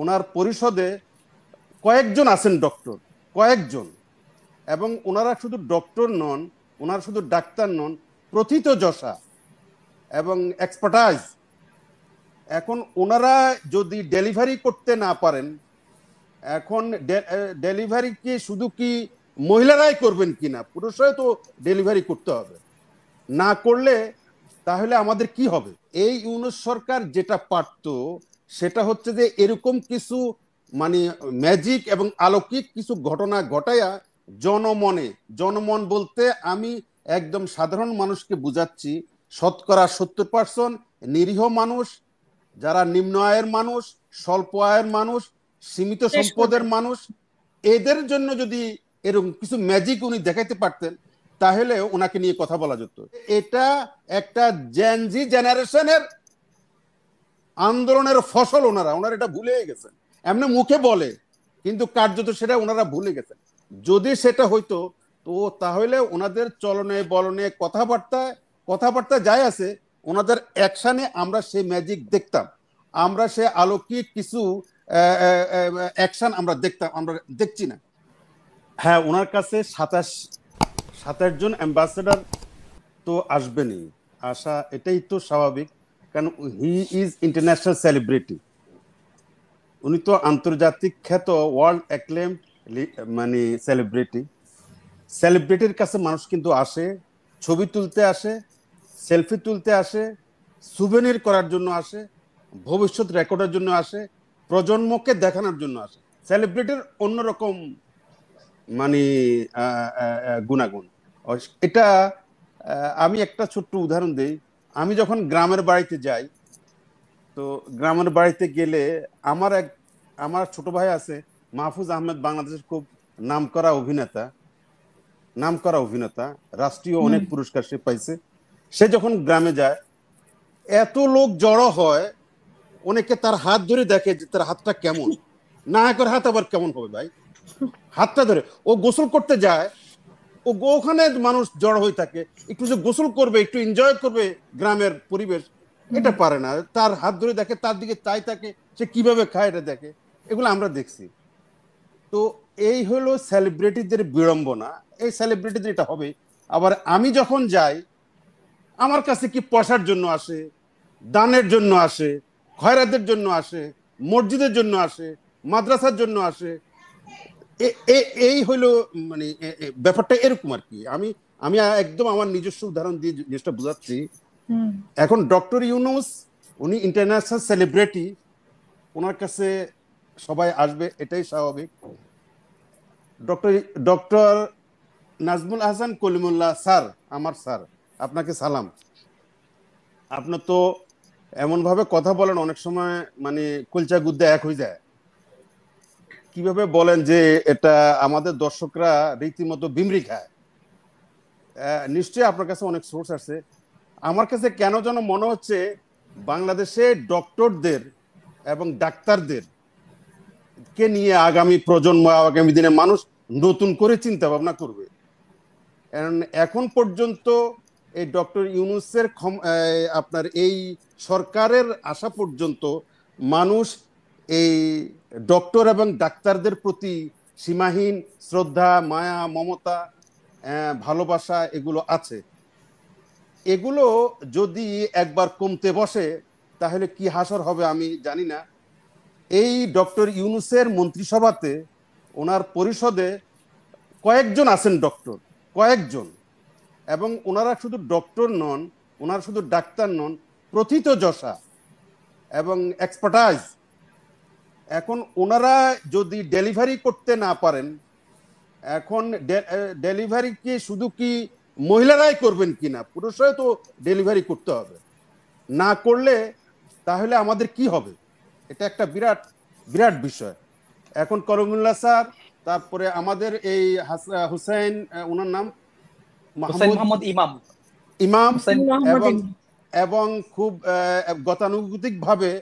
ওনার পরিষদে কয়েকজন আছেন ডক্টর, কয়েকজন, এবং ওনারা শুধু ডক্টর নন, ওনারা শুধু ডাক্তার নন, প্রথিতযশা এবং এক্সপার্টাইজ। এখন ওনারা যদি ডেলিভারি করতে না পারেন, এখন ডেলিভারি কি শুধু কি মহিলারাই করবেন কিনা, পুরুষরাই তো ডেলিভারি করতে হবে। না করলে তাহলে আমাদের কি হবে? এই ইউনূস সরকার যেটা পারত সেটা হচ্ছে যে এরকম কিছু মানে ম্যাজিক এবং অলৌকিক কিছু ঘটনা ঘটায়া জনমন বলতে আমি একদম সাধারণ মানুষকে বুঝাচ্ছি, শতকরা 70% নিরীহ মানুষ, যারা নিম্ন আয়ের মানুষ, স্বল্প আয়ের মানুষ, সীমিত সম্পদের মানুষ, এদের জন্য যদি এরকম কিছু ম্যাজিক উনি দেখাইতে পারতেন তাহলে ওনাকে নিয়ে কথা বলা যেত। এটা একটা জেনজি জেনারেশনের আন্দোলনের ফসল। ওনারা এটা ভুলে গেছেন। এমনি মুখে বলে কিন্তু কার্যত সেটা ওনারা ভুলে গেছেন। যদি সেটা হইতো তো তাহলে ওনাদের চলনে বলনে কথাবার্তা যাই আছে, ওনাদের অ্যাকশনে আমরা সেই ম্যাজিক দেখতাম, আমরা সে অলৌকিক কিছু অ্যাকশন আমরা দেখতাম, আমরা দেখছি না। হ্যাঁ, ওনার কাছে 27 জন অ্যাম্বাসেডর তো আসবেনই, আসা এটাই তো স্বাভাবিক, কারণ হি ইজ ইন্টারন্যাশনাল সেলিব্রিটি। উনি তো আন্তর্জাতিক খ্যাত, ওয়ার্ল্ড অ্যাক্লেমড মানে সেলিব্রিটির কাছে মানুষ কিন্তু আসে, ছবি তুলতে আসে, সেলফি তুলতে আসে, সুভেনির করার জন্য আসে, ভবিষ্যৎ রেকর্ডের জন্য আসে, প্রজন্মকে দেখানোর জন্য আসে। সেলিব্রিটির অন্যরকম মানে গুণাগুণ। এটা আমি একটা ছোট্ট উদাহরণ দেই। আমি যখন গ্রামের বাড়িতে যাই, তো গ্রামের বাড়িতে গেলে আমার ছোট ভাই আছে মাহফুজ আহমেদ, বাংলাদেশের খুব নামকরা অভিনেতা, রাষ্ট্রীয় অনেক পুরস্কার সে পাইছে। সে যখন গ্রামে যায়, এত লোক জড়ো হয়, অনেকে তার হাত ধরে দেখে যে তার হাতটা কেমন। নায়কের হাত আবার কেমন হবে ভাই? হাতটা ধরে ও গোসল করতে যায়, ওখানে মানুষ জড়ো হয়ে থাকে, একটু যে গোসল করবে, একটু এনজয় করবে গ্রামের পরিবেশ, এটা পারে না। তার হাত ধরে দেখে, তার দিকে তাই থাকে, সে কিভাবে খায় এটা দেখে। এগুলো আমরা দেখছি। তো এই হলো সেলিব্রিটিদের বিড়ম্বনা। এই সেলিব্রিটিদের এটা হবে। আবার আমি যখন যাই, আমার কাছে কি পয়সার জন্য আসে, দানের জন্য আসে, খয়রাতের জন্য আসে, মসজিদের জন্য আসে, মাদ্রাসার জন্য আসে। এই হলো মানে ব্যাপারটা এরকম আর কি। আমি আমি একদম আমার নিজস্ব উদাহরণ দিয়ে জিনিসটা বুঝাচ্ছি। এখন ডক্টর ইউনূস উনি ইন্টারন্যাশনাল সেলিব্রিটি, ওনার কাছে সবাই আসবে, এটাই স্বাভাবিক। ডক্টর নাজমুল হাসান কলিমুল্লাহ স্যার, আমার স্যার, আপনাকে সালাম। আপনি তো এমন ভাবে কথা বলেন, অনেক সময় মানে কলচা গুদ্দা এক হয়ে যায়। কিভাবে বলেন যে এটা আমাদের দর্শকরা রীতিমতো বিমরি খায়। নিশ্চয়ই আপনার কাছে অনেক সোর্স আছে। আমার কাছে কেন যেন মনে হচ্ছে বাংলাদেশে ডক্টরদের এবং ডাক্তারদের কে নিয়ে আগামী প্রজন্ম, আগামী দিনে মানুষ নতুন করে চিন্তা ভাবনা করবে। এখন পর্যন্ত এই ডক্টর ইউনূসের আপনার এই সরকারের আসা পর্যন্ত মানুষ এই ডক্টর এবং ডাক্তারদের প্রতি সীমাহীন শ্রদ্ধা, মায়া, মমতা, ভালোবাসা এগুলো আছে। এগুলো যদি একবার কমতে বসে তাহলে কি হাসর হবে আমি জানি না। এই ডক্টর ইউনূসের মন্ত্রিসভাতে, ওনার পরিষদে কয়েকজন আছেন ডক্টর, কয়েকজন, এবং ওনারা শুধু ডক্টর নন, ওনারা শুধু ডাক্তার নন, প্রথিতযশা এবং এক্সপার্টাইজ। এখন ওনারা যদি ডেলিভারি করতে না পারেন, এখন ডেলিভারি কি শুধু কি মহিলারাই করবেন কিনা, পুরুষরাই তো ডেলিভারি করতে হবে। না করলে তাহলে আমাদের কি হবে? এটা একটা বিরাট বিরাট বিষয়। এখন করিমুল্লাহ স্যার, তারপরে আমাদের এই হুসাইন, ওনার নাম মোহাম্মদ ইমাম, এবং ইমাম। এবং খুব গতানুগতিক ভাবে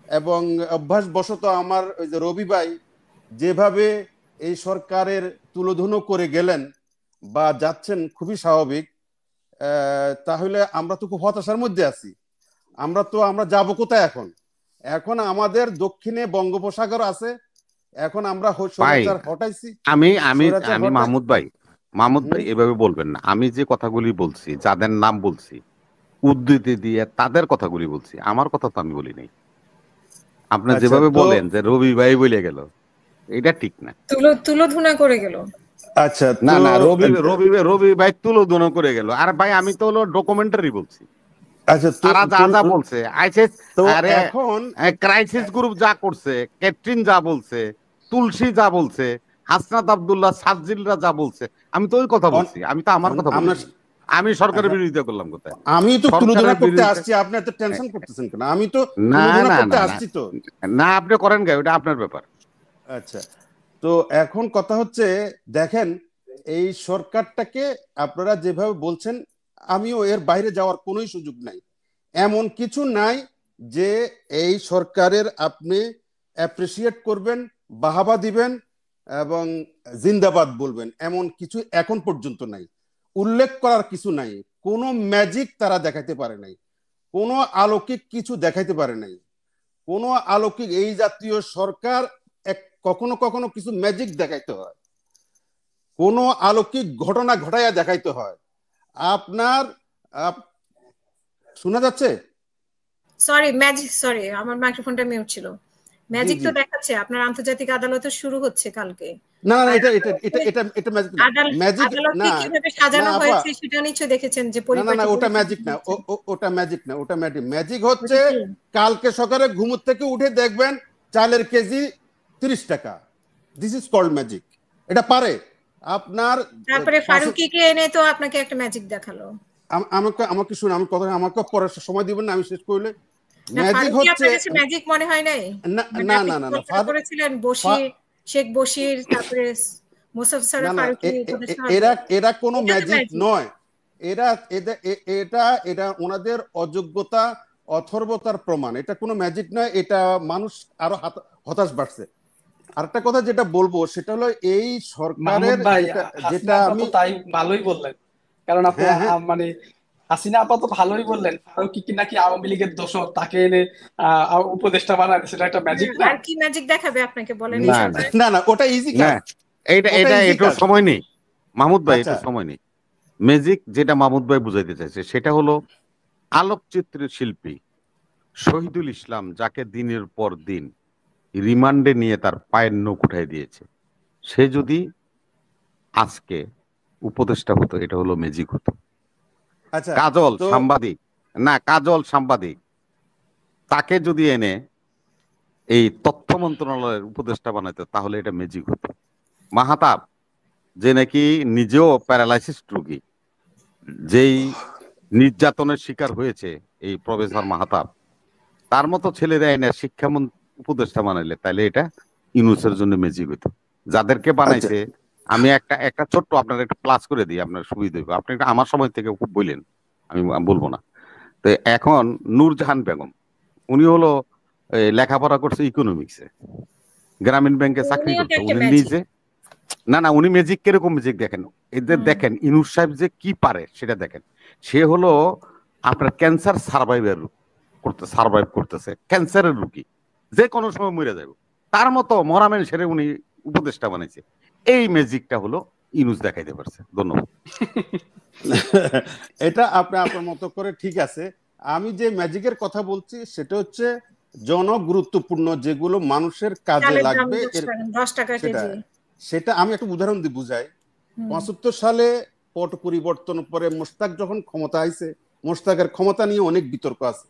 এবং অভ্যাসবশত আমার ওই যে রবি ভাই যেভাবে এই সরকারের তুলোধুনো করে গেলেন বা যাচ্ছেন, খুবই স্বাভাবিক। তাহলে আমরা তো খুব হতাশার মধ্যে আছি। আমরা যাবো কোথায় এখন? এখন আমাদের দক্ষিণে বঙ্গোপসাগর আছে, এখন আমরা ভাই স্বৈরাচার হটাইছি, আমি আমি স্বৈরাচার আমি হটাই। মাহমুদ ভাই হুম, এভাবে বলবেন না। আমি যে কথাগুলি বলছি, যাদের নাম বলছি উদ্ধৃতি দিয়ে তাদের কথাগুলি বলছি, আমার কথা তো আমি বলি নাই। আপনি আচ্ছা যেভাবে তো, বলেন যে রবি ভাই বলে গেল, এটা ঠিক না। তুলোধুনা করে গেল। আচ্ছা না তো, না, রবি ভাই তুলোধনা করে গেল। আর ভাই আমি তো হলো ডকুমেন্টারি বলছি, আচ্ছা তো, তারা যা যা বলছে আইসিস, তো আরে এখন ক্রাইসিস গ্রুপ যা করছে, ক্যাটরিন যা বলছে, তুলসী যা বলছে, হাসনাত আব্দুল্লাহ সাজ্জিলরা যা বলছে, আমি তো ওই কথা বলছি, আমি তো আমার কথা আমরা, বলিনি। আমি সরকারের আচ্ছা, বিরোধিতা করলাম কোথায়? আমি তো তুলোধনা সরকারের করতে বিরোধিতা আসছি, আপনি এত টেনশন করতেছেন কেন? আমি তো না তুলোধনা না করতে না না আসছি তো। না, আপনি করেন গে, ওটা আপনার ব্যাপার। আচ্ছা, তো এখন কথা হচ্ছে, দেখেন এই সরকারটাকে আপনারা যেভাবে বলছেন, আমিও এর বাইরে যাওয়ার কোনোই সুযোগ নাই। এমন কিছু নাই যে এই সরকারের আপনি অ্যাপ্রিসিয়েট করবেন, বাহাবা দিবেন এবং জিন্দাবাদ বলবেন, এমন কিছু এখন পর্যন্ত নাই। উল্লেখ করার কিছু নাই, কোনো ম্যাজিক তারা দেখাইতে পারে নাই, কোনো আলৌকিক কিছু দেখাইতে পারে নাই, কোনো আলৌকিক, এই জাতীয় সরকার কখনো কখনো কিছু ম্যাজিক দেখাইতে হয়, কোনো আলৌকিক ঘটনা ঘটাইয়া দেখাইতে হয়। আপনার শোনা যাচ্ছে? সরি আমার মাইক্রোফোনটা মিউট ছিল। জি ম্যাজিক জি, তো দেখাচ্ছে, আপনার আন্তর্জাতিক আদালতে শুরু হচ্ছে কালকে। না না, আর এটা এটা এটা এটা এটা ম্যাজিক না, ম্যাজিক আদালতকে না, কিভাবে না সাজানো আপা, হয়েছে সেটা নিশ্চয় দেখেছেন, যে না না না, পরিপাটি ওটা পরিচ্ছন্ন ম্যাজিক না, হয়েছে। ওটা ম্যাজিক না, ওটা ম্যাজিক। ম্যাজিক ওটা হচ্ছে কি? কালকে সকালে ঘুম থেকে উঠে দেখবেন চালের কেজি 30 টাকা। This is called magic. এটা পারে আপনার তারপরে পাশে। ফারুকিকে এনে তো আপনাকে একটা ম্যাজিক দেখালো। আমাকে আমাকে শুনে, আমি কথা, আমাকে পরে সময় দিবেন না, আমি শেষ করলে। না, ম্যাজিক ফারুকি হচ্ছে, আপনার কাছে ম্যাজিক মনে হয় নাই? না মানে না আপনি না কি না না, কল্পনা করেছিলেন বশির, শেখ বশির, তারপরে মুসাফির না না, ফারুকি উপদেষ্টা হবে? এরা এরা কোনো এটা তো ম্যাজিক ম্যাজিক। নয়। এরা এটা এটা ওনাদের অযোগ্যতা, অথর্বতার প্রমাণ। এটা কোনো ম্যাজিক নয়, এটা মানুষ আরো হতাশ বাড়ছে। আরেকটা কথা যেটা বলবো সেটা হলো, এই মাহমুদ সরকারের ভাই, যেটা হাসিনা যেটা আপা আমি, তো তাই ভালোই বললেন। কারণ আপনি হ্যাঁ হ্যাঁ, মানে হাসিনা আপা তো ভালোই বললেন, ফারুকি কি নাকি আওয়ামী লীগের দোষর, তাকে এনে উপদেষ্টা বানায়, সেটা একটা ম্যাজিক না? আর কি ম্যাজিক দেখাবে আপনাকে বলেন এই না না সরকার? না না, ওটা ইজি না, কাজ, এইটা ওটা এটা ইজি একটু কাজ। সময় নেই মাহমুদ ভাই, আচ্ছা, একটু সময় নেই। ম্যাজিক যেটা মাহমুদ ভাই বুঝাইতে চাইছে সেটা হলো, আলোকচিত্রের শিল্পী শহীদুল ইসলাম, যাকে দিনের পর দিন রিমান্ডে নিয়ে তার পায়ের নখ উঠাই দিয়েছে, সে যদি আজকে উপদেষ্টা হতো, এটা হলো ম্যাজিক হতো। আচ্ছা কাজল তো, সাংবাদিক, না কাজল সাংবাদিক, তাকে যদি এনে এই তথ্য মন্ত্রণালয়ের উপদেষ্টা বানাইতো, তাহলে এটা ম্যাজিক হতো। মাহাতাব, যে নাকি নিজেও প্যারালাইসিস রোগী, যেই নির্যাতনের শিকার হয়েছে এই প্রফেসর মাহাতাব, তার মতো ছেলেরা এনে উপদেষ্টা বানাইলে, তাহলে এটা ইউনুসের জন্য ম্যাজিক হইতো। যাদেরকে আচ্ছা বানাইছে, আমি একটা একটা ছোট্ট আপনার একটা প্লাস করে দিই, আপনার সুবিধা হবে। আপনি এটা আমার সময় থেকে খুব বললেন, আমি বলবো না। তো এখন নূরজাহান বেগম, উনি হলো লেখাপড়া করছে ইকোনমিক্সে, গ্রামীণ ব্যাংকে চাকরি উনিও তো করতো একটা উনি ম্যাজিক। নিজে। না না, উনি ম্যাজিক কিরকম ম্যাজিক দেখেন, এদের দেখেন ইনুস সাহেব যে কি পারে সেটা দেখেন। সে হলো আপনার ক্যান্সার সার্ভাইভ করতেছে, ক্যান্সারের রোগী, যে কোনো সময় মরে যাবে, তার মতো মরা মানুষের উনি উপদেষ্টা বানাইছে। এই ম্যাজিকটা হলো ইনুস দেখাইতে পারছে। ধন্যবাদ। এটা আপনি আপনার মতো করে ঠিক আছে। আমি যে ম্যাজিকের কথা বলছি সেটা হচ্ছে জনগুরুত্বপূর্ণ, যেগুলো মানুষের কাজে চালের দাম লাগবে, 10 টাকা সেটা কেজি। সেটা আমি একটা উদাহরণ দিয়ে বুঝাই। 75 সালে পট পরিবর্তন পরে মোশতাক যখন ক্ষমতা আইছে, মোশতাকের ক্ষমতা নিয়ে অনেক বিতর্ক আছে।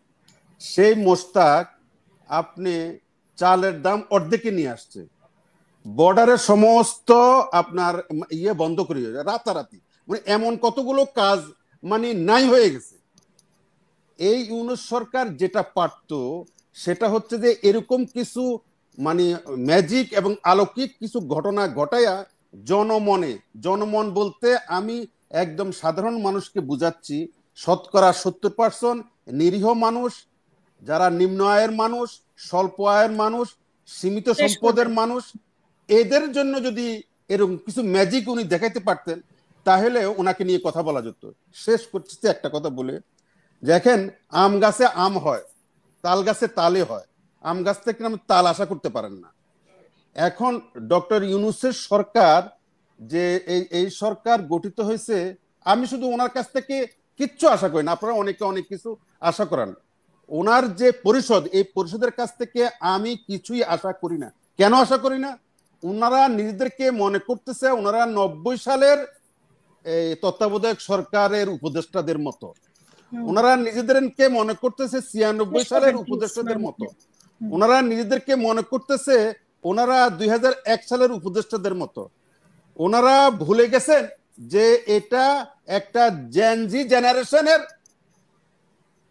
সেই মোশতাক আপনি চালের দাম অর্ধেকে নিয়ে আসছে, বর্ডারের সমস্ত আপনার ইয়ে বন্ধ করে রাতারাতি, মানে এমন কতগুলো কাজ মানে নাই হয়ে গেছে। এই ইউনূস সরকার যেটা পারত সেটা হচ্ছে যে এরকম কিছু মানে ম্যাজিক এবং অলৌকিক কিছু ঘটনা ঘটায়া জনমন বলতে আমি একদম সাধারণ মানুষকে বুঝাচ্ছি, শতকরা 70% নিরীহ মানুষ, যারা নিম্ন আয়ের মানুষ, স্বল্প আয়ের মানুষ, সীমিত শেষ সম্পদের করবেন। মানুষ, এদের জন্য যদি এরকম কিছু ম্যাজিক উনি দেখাইতে পারতেন, তাহলে ওনাকে নিয়ে কথা বলা যেত। শেষ করছি একটা কথা বলে, দেখেন আম গাছে আম হয়, তাল গাছে তালে হয়, আম গাছ থেকে তাল আশা করতে পারেন না। এখন ডক্টর ইউনূসের সরকার যে এই সরকার গঠিত হয়েছে, আমি শুধু ওনার কাছ থেকে কিচ্ছু আশা করি না, আপনারা অনেকে অনেক কিছু আশা করেন। ওনার যে পরিষদ, এই পরিষদের কাছ থেকে আমি কিছুই আশা করি না। কেন আশা করি না? ওনারা নিজেদেরকে মনে করতেছে ওনারা 90 সালের এই তত্ত্বাবধায়ক সরকারের উপদেষ্টাদের মতো, ওনারা নিজেদেরকে মনে করতেছে 96 সালের উপদেষ্টাদের মতো, ওনারা নিজেদেরকে মনে করতেছে ওনারা 2001 সালের উপদেষ্টাদের মতো। ওনারা ভুলে গেছেন যে এটা একটা জেনজি জেনারেশনের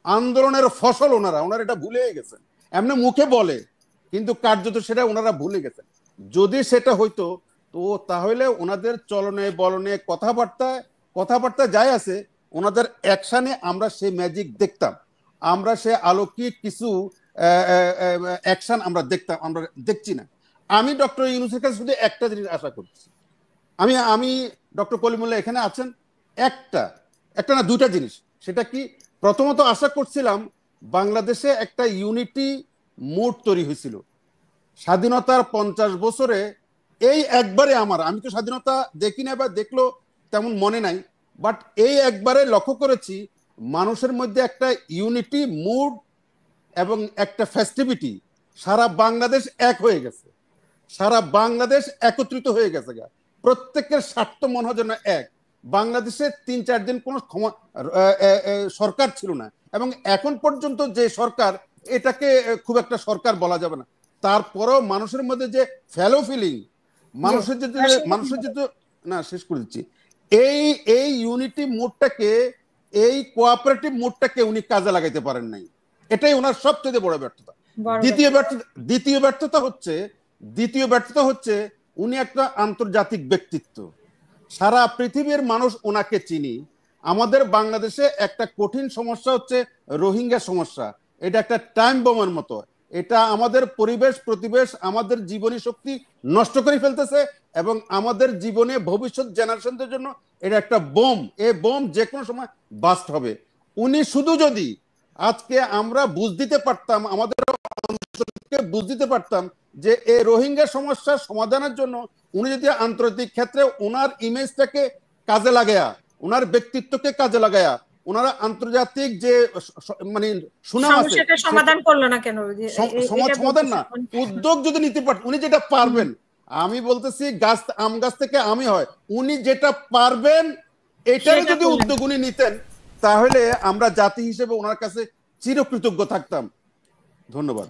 আন্দোলনের ফসল। ওনারা এটা ভুলে গেছেন। এমনি মুখে বলে, কিন্তু কার্যত সেটা ওনারা ভুলে গেছেন। যদি সেটা হইতো তো তাহলে ওনাদের চলনে বলনে কথাবার্তা যাই আছে, ওনাদের অ্যাকশনে আমরা সেই ম্যাজিক দেখতাম, আমরা সে অলৌকিক কিছু অ্যাকশন আমরা দেখতাম, আমরা দেখছি না। আমি ডক্টর ইউনূসের কাছে শুধু একটা জিনিস আশা করছি, আমি ডক্টর কলিমুল্লাহ এখানে আছেন, একটা না দুইটা জিনিস। সেটা কি? প্রথমত আশা করছিলাম বাংলাদেশে একটা ইউনিটি মুড তৈরি হয়েছিল স্বাধীনতার 50 বছরে। এই একবারে আমি তো স্বাধীনতা দেখি না বা দেখলো তেমন মনে নাই, বাট এই একবারে লক্ষ্য করেছি মানুষের মধ্যে একটা ইউনিটি মুড এবং একটা ফেস্টিভিটি। সারা বাংলাদেশ এক হয়ে গেছে, সারা বাংলাদেশ একত্রিত হয়ে গেছে। প্রত্যেকের স্বার্থ মনে হয় যেন এক। বাংলাদেশে 3-4 দিন কোনো সরকার ছিল না, এবং এখন পর্যন্ত যে সরকার, এটাকে খুব একটা সরকার বলা যাবে না। তারপরেও মানুষের মধ্যে যে ফেলো ফিলিং, মানুষের যে না শেষ করে দিচ্ছি, এই ইউনিটি মুডটাকে, এই কোঅপারেটিভ মুডটাকে উনি কাজে লাগাইতে পারেন নাই। এটাই ওনার সবচেয়ে বড় ব্যর্থতা। দ্বিতীয় ব্যর্থতা হচ্ছে উনি একটা আন্তর্জাতিক ব্যক্তিত্ব, সারা পৃথিবীর মানুষ ওনাকে চিনি। আমাদের বাংলাদেশে একটা কঠিন সমস্যা হচ্ছে রোহিঙ্গা সমস্যা। এটা একটা টাইম বোমের মতো, এটা আমাদের পরিবেশ প্রতিবেশ, আমাদের জীবনী শক্তি নষ্ট করে ফেলতেছে, এবং আমাদের জীবনে ভবিষ্যৎ জেনারেশনদের জন্য এটা একটা বোম। এই বোম যে কোনো সময় বাস্ট হবে। উনি শুধু যদি আজকে আমরা বুঝ দিতে পারতাম, আমাদের বুঝ দিতে পারতাম যে এই রোহিঙ্গা সমস্যার সমাধানের জন্য উনি যদি আন্তর্জাতিক ক্ষেত্রে ওনার ইমেজটাকে কাজে লাগায়া, ওনার ব্যক্তিত্বকে কাজে লাগায়া, ওনারা আন্তর্জাতিক যে মানে সুনাম আছে, সমাধান করলো না কেন? সমাধান না, উদ্যোগ যদি নিতে পারতেন, উনি যেটা পারবেন, আমি বলতেছি আম গাছ থেকে আমি হয়, উনি যেটা পারবেন এটারও যদি উদ্যোগ উনি নিতেন, তাহলে আমরা জাতি হিসেবে ওনার কাছে চিরকৃতজ্ঞ থাকতাম। ধন্যবাদ।